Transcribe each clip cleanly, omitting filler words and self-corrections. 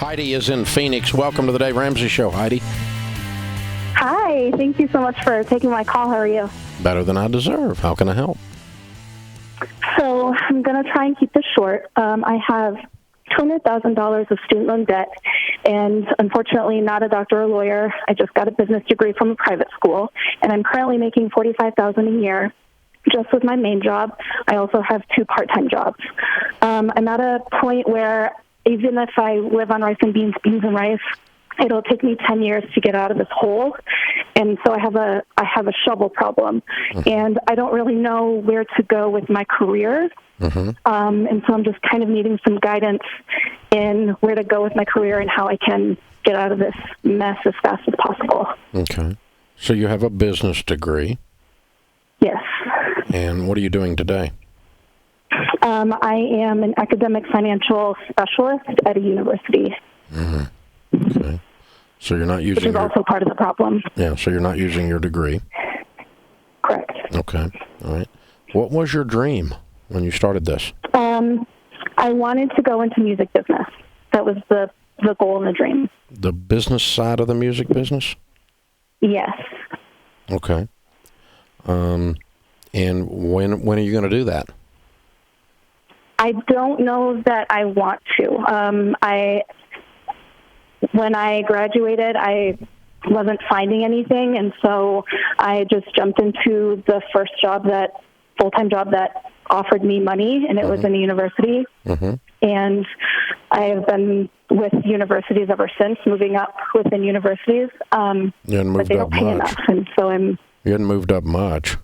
Heidi is in Phoenix. Welcome to the Dave Ramsey Show, Heidi. Hi. Thank you so much for taking my call. How are you? Better than I deserve. How can I help? So I'm going to try and keep this short. I have $200,000 of student loan debt, and unfortunately not a doctor or lawyer. I just got a business degree from a private school, and I'm currently making $45,000 a year just with my main job. I also have 2 part-time jobs. I'm at a point where even if I live on rice and beans and rice, it'll take me 10 years to get out of this hole. And so I have a shovel problem, and I don't really know where to go with my career. And so I'm just kind of needing some guidance in where to go with my career and how I can get out of this mess as fast as possible. Okay. So you have a business degree. Yes. And what are you doing today? I am an academic financial specialist at a university. Okay. So you're not using which is also part of the problem. Yeah, so you're not using your degree. Correct. Okay. All right. What was your dream when you started this? I wanted to go into music business. That was the goal and the dream. The business side of the music business? Yes. Okay. And when are you going to do that? I don't know that I want to. When I graduated, I wasn't finding anything, and so I just jumped into the first full-time job that offered me money, and it was in a university. And I have been with universities ever since, moving up within universities. You hadn't moved but they up don't pay much. enough, and so You hadn't moved up much.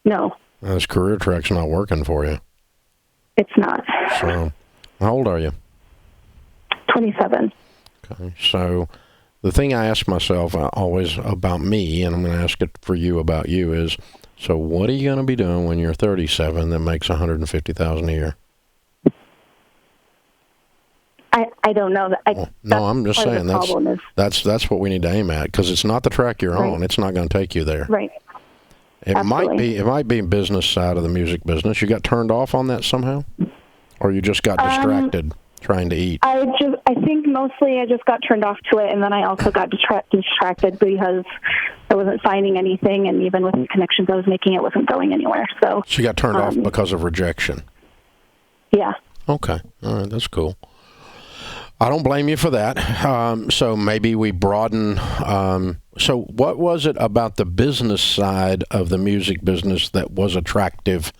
No. This career track's not working for you. It's not. So, how old are you? 27. Okay. So, the thing I ask myself always about me, and I'm going to ask it for you about you, is, so what are you going to be doing when you're 37 that makes $150,000 a year? I don't know. No, I'm just saying that's what we need to aim at, because it's not the track you're on. It's not going to take you there. Right. It might be business side of the music business. You got turned off on that somehow, or you just got distracted trying to eat? I think mostly I just got turned off to it, and then I also got distracted because I wasn't finding anything, and even with the connections I was making, it wasn't going anywhere. So you got turned off because of rejection? Yeah. Okay. All right. That's cool. I don't blame you for that. So maybe we broaden. So what was it about the business side of the music business that was attractive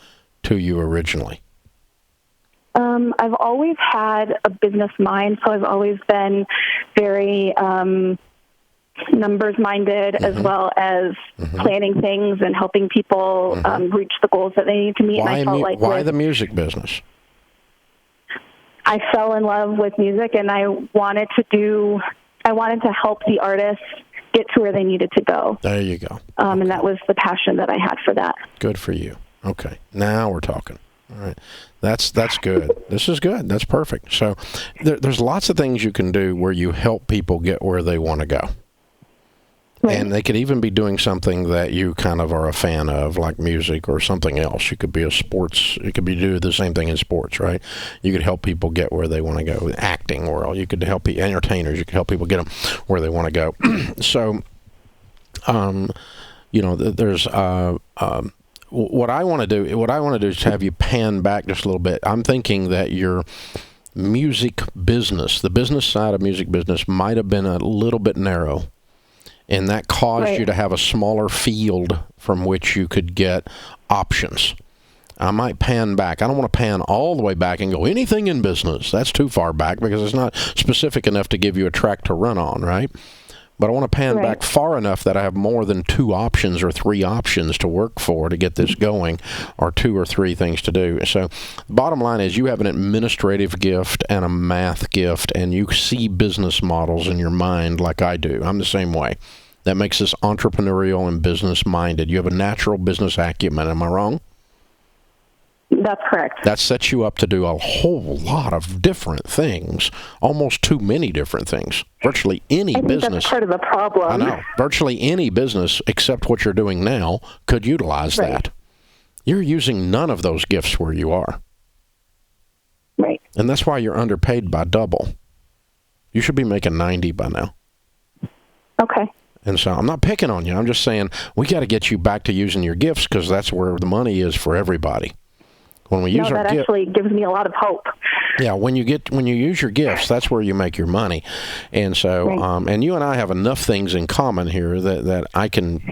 to you originally? I've always had a business mind, so I've always been very numbers-minded, as well as planning things and helping people reach the goals that they need to meet. Why the music business? I fell in love with music, and I wanted to help the artists get to where they needed to go. There you go. And that was the passion that I had for that. Good for you. Okay. Now we're talking. All right. That's good. This is good. That's perfect. So there's lots of things you can do where you help people get where they want to go. Right. And they could even be doing something that you kind of are a fan of, like music or something else. You could be you could be doing the same thing in sports, right? You could help people get where they want to go. Acting world, you could help entertainers. You could help people get them where they want to go. So, there's what I want to do. What I want to do is have you pan back just a little bit. I'm thinking that your music business, the business side of music business, might have been a little bit narrow. And that caused you to have a smaller field from which you could get options. I might pan back. I don't want to pan all the way back and go anything in business. That's too far back because it's not specific enough to give you a track to run on, right? But I want to pan back far enough that I have more than 2 options or 3 options to work for to get this going, or 2 or 3 things to do. So the bottom line is you have an administrative gift and a math gift, and you see business models in your mind like I do. I'm the same way. That makes us entrepreneurial and business-minded. You have a natural business acumen. Am I wrong? That's correct. That sets you up to do a whole lot of different things, almost too many different things. Virtually any business. That's part of the problem. I know. Virtually any business, except what you're doing now, could utilize that. You're using none of those gifts where you are. Right. And that's why you're underpaid by double. You should be making 90 by now. Okay. And so I'm not picking on you. I'm just saying we got to get you back to using your gifts because that's where the money is for everybody. When we use our that actually gives me a lot of hope. Yeah, when you use your gifts, that's where you make your money. And so, Right. and you and I have enough things in common here that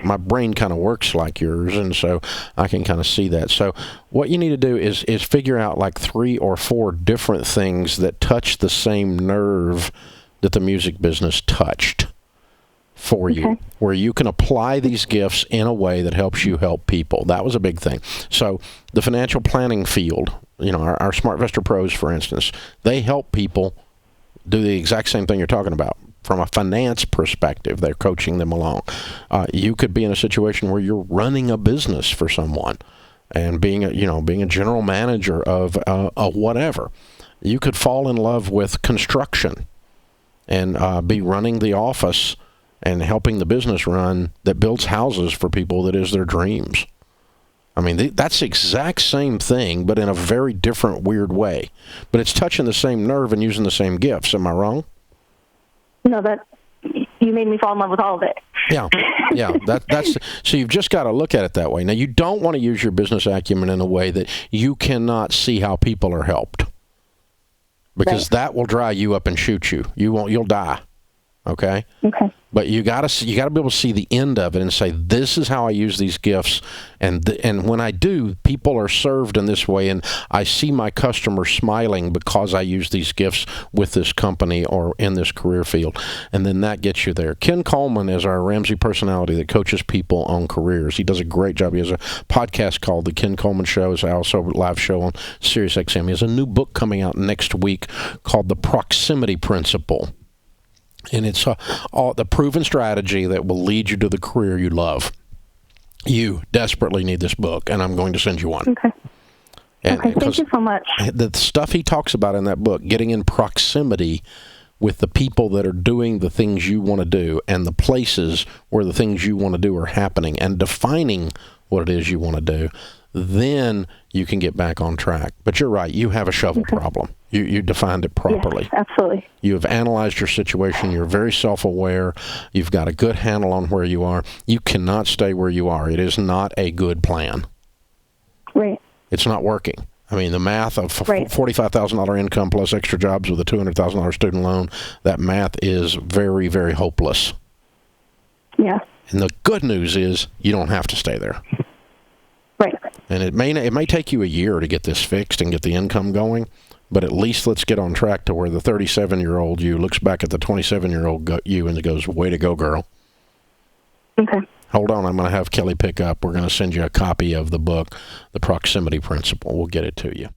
my brain kind of works like yours, and so I can kind of see that. So what you need to do is figure out like 3 or 4 different things that touch the same nerve that the music business touched for you, where you can apply these gifts in a way that helps you help people. That was a big thing. So the financial planning field, our SmartVestor Pros, for instance, they help people do the exact same thing you're talking about. From a finance perspective, they're coaching them along. You could be in a situation where you're running a business for someone and being a general manager of whatever. You could fall in love with construction and be running the office and helping the business run that builds houses for people that is their dreams. I mean, that's the exact same thing, but in a very different, weird way. But it's touching the same nerve and using the same gifts. Am I wrong? No, you made me fall in love with all of it. Yeah. That's so you've just got to look at it that way. Now, you don't want to use your business acumen in a way that you cannot see how people are helped, because that will dry you up and shoot you. You'll die. Okay. Okay. But you got to be able to see the end of it and say, this is how I use these gifts, and when I do, people are served in this way, and I see my customers smiling because I use these gifts with this company or in this career field, and then that gets you there. Ken Coleman is our Ramsey personality that coaches people on careers. He does a great job. He has a podcast called The Ken Coleman Show. It's also a live show on SiriusXM. He has a new book coming out next week called The Proximity Principle. And it's all the proven strategy that will lead you to the career you love. You desperately need this book, and I'm going to send you one. Okay. Thank you so much. The stuff he talks about in that book, getting in proximity with the people that are doing the things you want to do and the places where the things you want to do are happening, and defining what it is you want to do, then you can get back on track. But you're right. You have a shovel problem. You defined it properly. Yes, absolutely. You have analyzed your situation. You're very self-aware. You've got a good handle on where you are. You cannot stay where you are. It is not a good plan. Right. It's not working. I mean, the math of $45,000 income plus extra jobs with a $200,000 student loan, that math is very, very hopeless. Yeah. And the good news is you don't have to stay there. Right. And it may take you a year to get this fixed and get the income going, but at least let's get on track to where the 37-year-old you looks back at the 27-year-old you and goes, way to go, girl. Okay. Hold on, I'm going to have Kelly pick up. We're going to send you a copy of the book, The Proximity Principle. We'll get it to you.